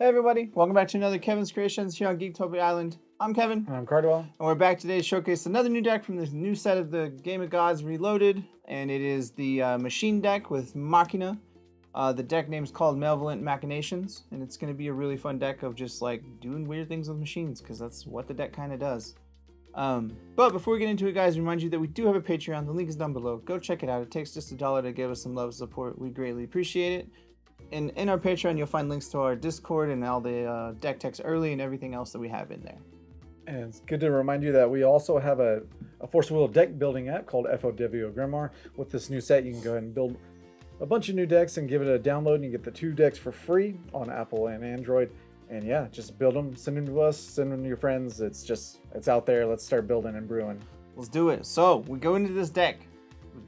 Hey everybody, welcome back to another Kevin's Kreations here on Geektopia Island. I'm Kevin. I'm Cardwell. And we're back today to showcase another new deck from this new set of the Game of Gods Reloaded. And it is the Machine deck with Machina. The deck name is called Malevolent Machinations. And it's going to be a really fun deck of just like doing weird things with machines, because that's what the deck kind of does. But before we get into it, guys, remind you that we do have a Patreon. The link is down below. Go check it out. It takes just $1 to give us some love and support. We greatly appreciate it. And in our Patreon, you'll find links to our Discord and all the deck text early and everything else that we have in there. And it's good to remind you that we also have a Force of Will deck building app called FOW Grimoire. With this new set, you can go ahead and build a bunch of new decks and give it a download, and you get the 2 decks for free on Apple and Android. And yeah, just build them, send them to us, send them to your friends. It's out there. Let's start building and brewing. Let's do it. So we go into this deck.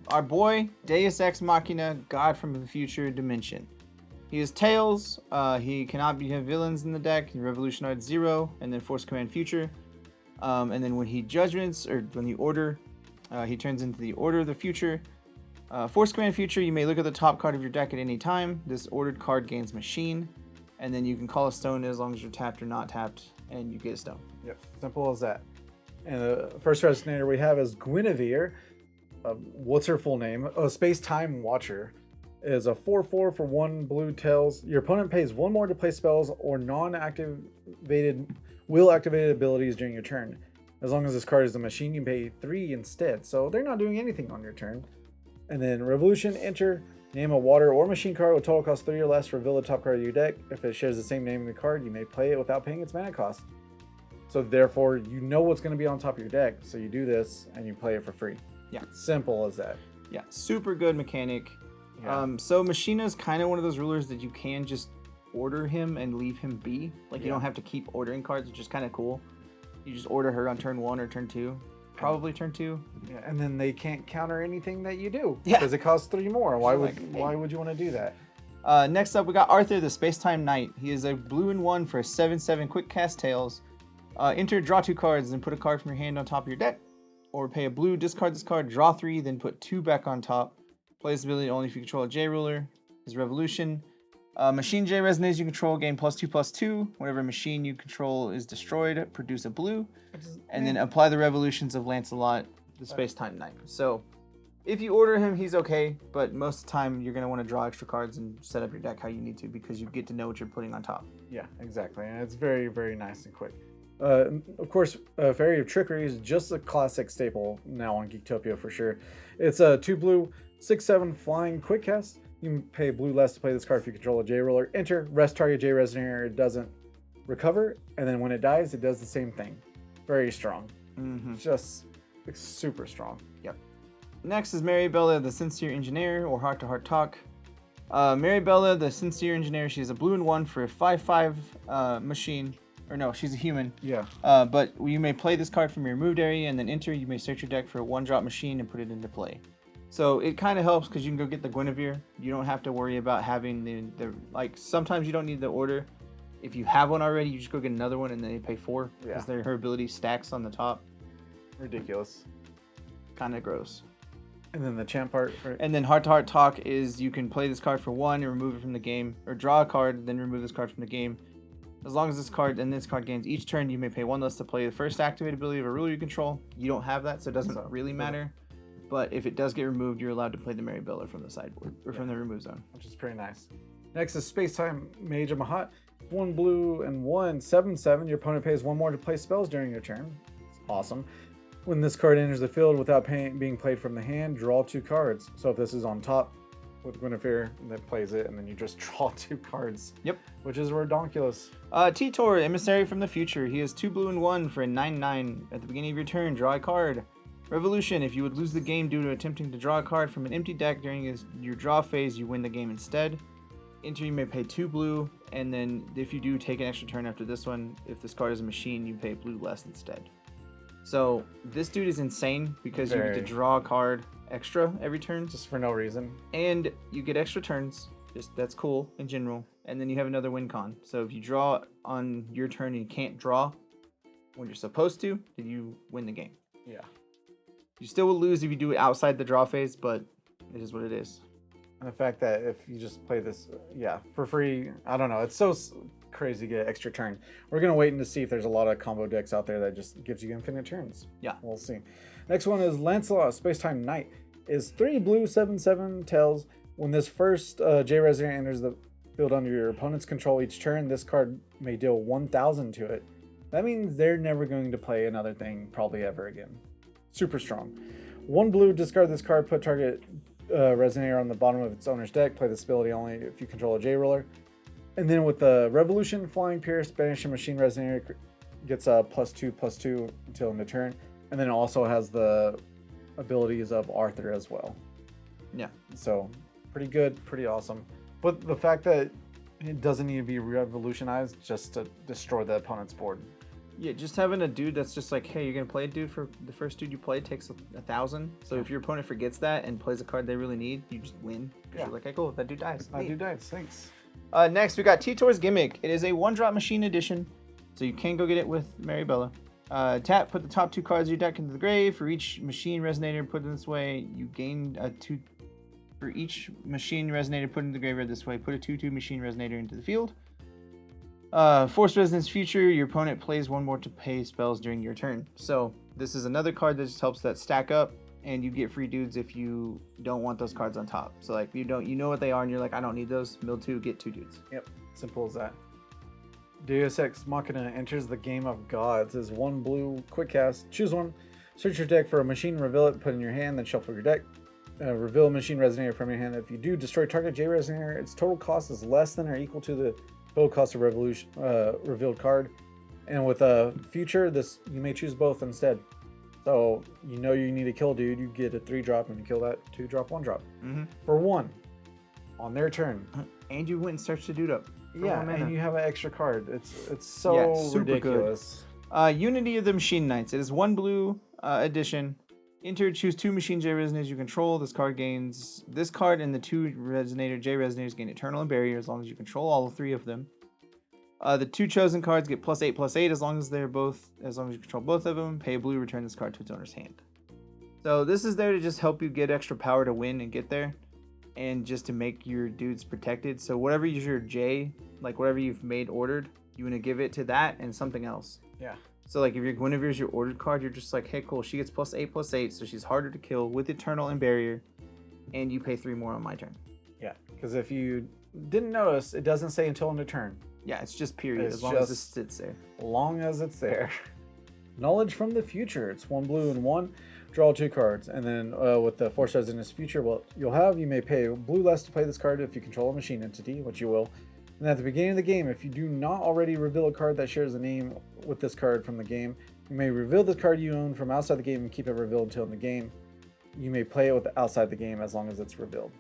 Our boy, Deus Ex Machina, God from the Future Dimension. He has Tails, he cannot have villains in the deck, he Revolutionary 0, and then Force Command Future. And then when he Judgments, or when you order, he turns into the Order of the Future. Force Command Future, you may look at the top card of your deck at any time. This ordered card gains Machine, and then you can call a stone as long as you're tapped or not tapped, and you get a stone. Yep, simple as that. And the first Resonator we have is Guinevere. What's her full name? Space-Time Watcher. Is a 4/4 for 1 blue Tails. Your opponent pays 1 more to play spells or will-activated abilities during your turn. As long as this card is a machine, you pay 3 instead. So they're not doing anything on your turn. And then Revolution, enter, name a water or machine card with total cost 3 or less, reveal the top card of your deck. If it shares the same name in the card, you may play it without paying its mana cost. So therefore, you know what's going to be on top of your deck. So you do this and you play it for free. Yeah. Simple as that. Yeah, super good mechanic. Yeah. So Machina is kind of one of those rulers that you can just order him and leave him be. Like, you don't have to keep ordering cards, which is kind of cool. You just order her on turn 1 or turn 2. Probably turn 2. Yeah, and then they can't counter anything that you do. Yeah. Because it costs 3 more. Why would you want to do that? Next up, we got Arthur, the Space-Time Knight. He is a blue and 1 for a 7/7 quick cast Tails. Enter, draw 2 cards, and put a card from your hand on top of your deck. Or pay a blue, discard this card, draw 3, then put 2 back on top. Play this ability only if you control a J ruler. His Revolution. Machine J Resonators you control gain +2/+2. Whenever a machine you control is destroyed, produce a blue. And then apply the Revolutions of Lancelot, the Space-Time Knight. So if you order him, he's okay. But most of the time, you're going to want to draw extra cards and set up your deck how you need to, because you get to know what you're putting on top. Yeah, exactly. And it's very, very nice and quick. Of course, Fairy of Trickery is just a classic staple now on Geektopia for sure. It's a 2 blue, 6/7 flying quick cast. You can pay blue less to play this card if you control a J roller. Enter, rest target J Resonator. It doesn't recover, and then when it dies, it does the same thing. Very strong. Just super strong. Yep. Next is Mariabella, the Sincere Engineer, or Heart to Heart Talk. Mariabella, the Sincere Engineer, she's a blue and 1 for a 5/5 machine. Or no, she's a human. Yeah. But you may play this card from your removed area, and then enter. You may search your deck for a 1-drop machine and put it into play. So it kind of helps because you can go get the Guinevere. You don't have to worry about having the like. Sometimes you don't need the order. If you have one already, you just go get another one, and then you pay 4 because her ability stacks on the top. Ridiculous. Kind of gross. And then the champ part. Right? And then Heart to Heart Talk is you can play this card for 1 and remove it from the game, or draw a card, then remove this card from the game. As long as this card gains each turn, you may pay 1 less to play the first activated ability of a ruler you control. You don't have that, so it doesn't really matter. But if it does get removed, you're allowed to play the Mariabella from the sideboard, or from the remove zone. Which is pretty nice. Next is Space-Time Mage of Mahat. 1 blue and 1, 7/7. Your opponent pays 1 more to play spells during your turn. It's awesome. When this card enters the field without being played from the hand, draw 2 cards. So if this is on top with Guinevere, that plays it, and then you just draw 2 cards. Yep. Which is redonkulous. Titor, Emissary from the Future. He is 2 blue and 1 for a 9/9. At the beginning of your turn, draw a card. Revolution, if you would lose the game due to attempting to draw a card from an empty deck during your draw phase, you win the game instead. Enter, you may pay 2 blue, and then if you do take an extra turn after this one, if this card is a machine, you pay blue less instead. So this dude is insane because you get to draw a card extra every turn. Just for no reason. And you get extra turns. That's cool in general. And then you have another win con. So if you draw on your turn and you can't draw when you're supposed to, then you win the game. Yeah. You still will lose if you do it outside the draw phase, but it is what it is. And the fact that if you just play this, for free, I don't know. It's so crazy to get an extra turn. We're going to wait and to see if there's a lot of combo decks out there that just gives you infinite turns. Yeah. We'll see. Next one is Lancelot, Spacetime Knight. Is 3 blue, 7/7 tails. When this first J Resonator enters the field under your opponent's control each turn, this card may deal 1,000 to it. That means they're never going to play another thing probably ever again. Super strong. 1 blue, discard this card, put target Resonator on the bottom of its owner's deck. Play this ability only if you control a J Ruler. And then with the Revolution, Flying Pierce, Banish and Machine Resonator gets a +2/+2 until end of turn. And then it also has the abilities of Arthur as well. Yeah. So pretty good, pretty awesome. But the fact that it doesn't need to be revolutionized just to destroy the opponent's board. Yeah, just having a dude that's just like, hey, you're gonna play a dude for the first dude you play takes 1,000. So if your opponent forgets that and plays a card they really need, you just win. Because you're like, hey, cool, that dude dies. That dude dies, thanks. Next, we got Titor's Gimmick. It is a 1-drop machine edition, so you can go get it with Mariabella. Tap, put the top 2 cards of your deck into the grave. For each machine resonator put in this way, you gain a 2. For each machine resonator put into the graveyard this way, put a 2/2 machine resonator into the field. Force Resonance Future, your opponent plays 1 more to pay spells during your turn. So this is another card that just helps that stack up, and you get free dudes if you don't want those cards on top. So like you know what they are, and you're like, I don't need those. Mill 2, get 2 dudes. Yep, simple as that. Deus Ex Machina enters the game of gods. Is 1 blue, quick cast. Choose one. Search your deck for a machine, reveal it, put it in your hand, then shuffle your deck. Reveal a machine resonator from your hand. If you do, destroy target J Resonator. Its total cost is less than or equal to the total cost of revealed card. And with a future, this you may choose both instead. So you need to kill a dude, you get a 3-drop, and you kill that 2-drop, 1-drop for 1 on their turn. And you went and searched the dude up. Yeah, and you have an extra card. It's so super ridiculous. Good. Unity of the Machine Knights. It is 1 blue edition. Enter, choose 2 Machine J Resonators you control. This card and the 2 Resonator J Resonators gain Eternal and Barrier as long as you control all 3 of them. The 2 chosen cards get +8/+8 as long as you control both of them. Pay a blue, return this card to its owner's hand. So this is there to just help you get extra power to win and get there, and just to make your dudes protected. So whatever is your J, like whatever you've made ordered, you want to give it to that and something else. Yeah. So like if your Guinevere is your ordered card, you're just like, hey, cool, she gets +8/+8, so she's harder to kill with Eternal and Barrier, and you pay 3 more on my turn. Yeah, because if you didn't notice, it doesn't say until end of turn. Yeah, it's just period, It's as long as it just- sits there. Long as it's there. Knowledge from the future. It's 1 blue and 1. Draw 2 cards. And then with the Force Resonance Future, you may pay blue less to play this card if you control a machine entity, which you will. And at the beginning of the game, if you do not already reveal a card that shares a name with this card from the game, you may reveal this card you own from outside the game and keep it revealed until in the game. You may play it with outside the game as long as it's revealed.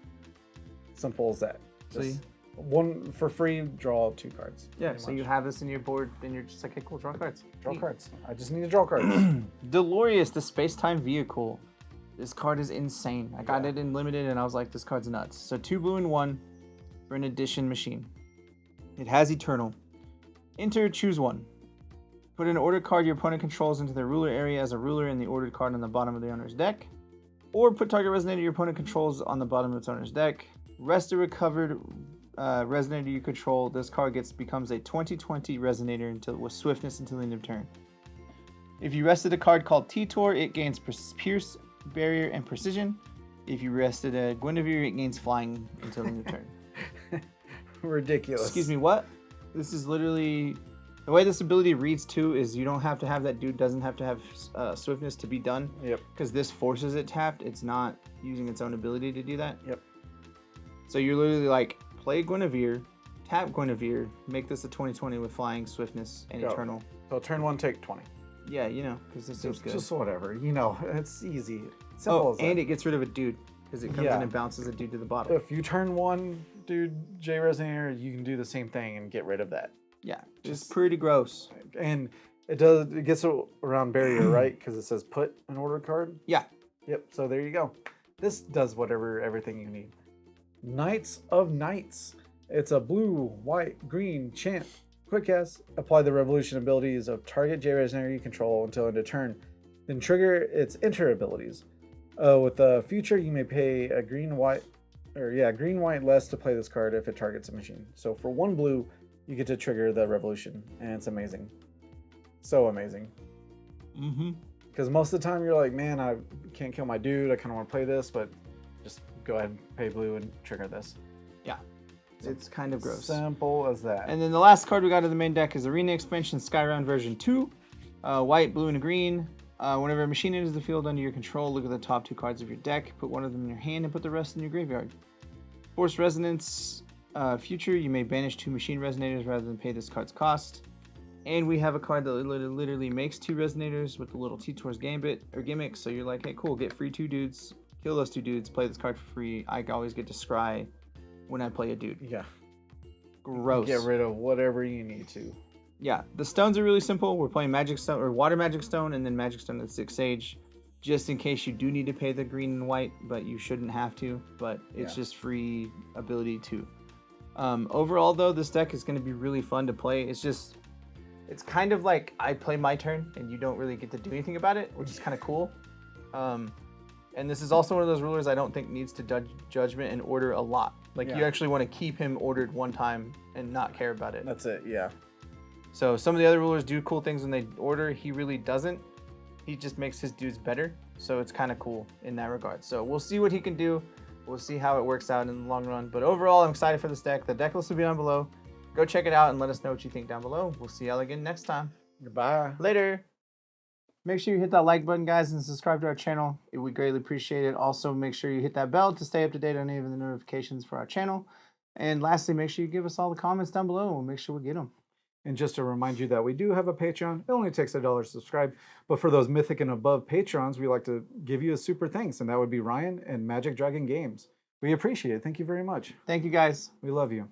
Simple as that. Just 1 for free, draw 2 cards. Yeah, so you have this in your board, and you're just like, hey, cool, draw cards. Draw cards. I just need to draw cards. DeLorius, the space-time vehicle. This card is insane. I got it in limited, and I was like, this card's nuts. So 2 blue and 1 for an edition machine. It has Eternal. Enter, choose 1. Put an ordered card your opponent controls into the ruler area as a ruler and the ordered card on the bottom of the owner's deck. Or put target Resonator your opponent controls on the bottom of its owner's deck. Rest a recovered Resonator you control. This card becomes a 20/20 Resonator with swiftness until the end of turn. If you rested a card called Tetor, it gains Pierce, Barrier, and Precision. If you rested a Guinevere, it gains Flying until the end of turn. Ridiculous. Excuse me, what? This is literally... The way this ability reads, too, is you don't have to have that dude doesn't have to have swiftness to be done. Yep. Because this forces it tapped. It's not using its own ability to do that. Yep. So you're literally like, play Guinevere, tap Guinevere, make this a 20/20 with Flying, Swiftness, and Go. Eternal. So turn 1, take 20. Yeah, because this seems good. Just whatever. It's easy. Simple as that. And it gets rid of a dude, because it comes in and bounces a dude to the bottom. If you turn 1, dude, J Resonator, you can do the same thing and get rid of that. Yeah, it's pretty gross. And it gets around barrier, right? Because it says put an order card. Yeah. Yep. So there you go. This does everything you need. Knights of Knights. It's a blue, white, green champ. Quick cast. Apply the revolution abilities of target J Resonator you control until end of turn. Then trigger its enter abilities. With the future, you may pay a green, white, green, white, less to play this card if it targets a machine. So for 1 blue, you get to trigger the revolution, and it's amazing. So amazing. Mm-hmm. Because most of the time you're like, man, I can't kill my dude. I kind of want to play this, but just go ahead and pay blue and trigger this. Yeah. It's kind of gross. Simple as that. And then the last card we got in the main deck is Arena Expansion Skyround version 2. White, blue, and green. Whenever a machine enters the field under your control, look at the top 2 cards of your deck. Put one of them in your hand and put the rest in your graveyard. Force Resonance Future. You may banish 2 machine Resonators rather than pay this card's cost. And we have a card that literally makes 2 Resonators with the little Titor's Gambit or Gimmick. So you're like, hey, cool, get free 2 dudes. Kill those 2 dudes. Play this card for free. I always get to scry when I play a dude. Yeah. Gross. Get rid of whatever you need to. Yeah, the stones are really simple. We're playing Magic Stone or Water Magic Stone and then Magic Stone at 6 Sage, just in case you do need to pay the green and white, but you shouldn't have to. But it's just free ability too. Overall, though, this deck is going to be really fun to play. It's kind of like I play my turn and you don't really get to do anything about it, which is kind of cool. And this is also one of those rulers I don't think needs to judgment and order a lot. Like you actually want to keep him ordered one time and not care about it. That's it, yeah. So some of the other rulers do cool things when they order. He really doesn't. He just makes his dudes better. So it's kind of cool in that regard. So we'll see what he can do. We'll see how it works out in the long run. But overall, I'm excited for this deck. The deck list will be down below. Go check it out and let us know what you think down below. We'll see y'all again next time. Goodbye. Later. Make sure you hit that like button, guys, and subscribe to our channel. We greatly appreciate it. Also, make sure you hit that bell to stay up to date on any of the notifications for our channel. And lastly, make sure you give us all the comments down below, and we'll make sure we get them. And just to remind you that we do have a Patreon. It only takes $1 to subscribe. But for those Mythic and above patrons, we like to give you a super thanks. And that would be Ryan and Magic Dragon Games. We appreciate it. Thank you very much. Thank you, guys. We love you.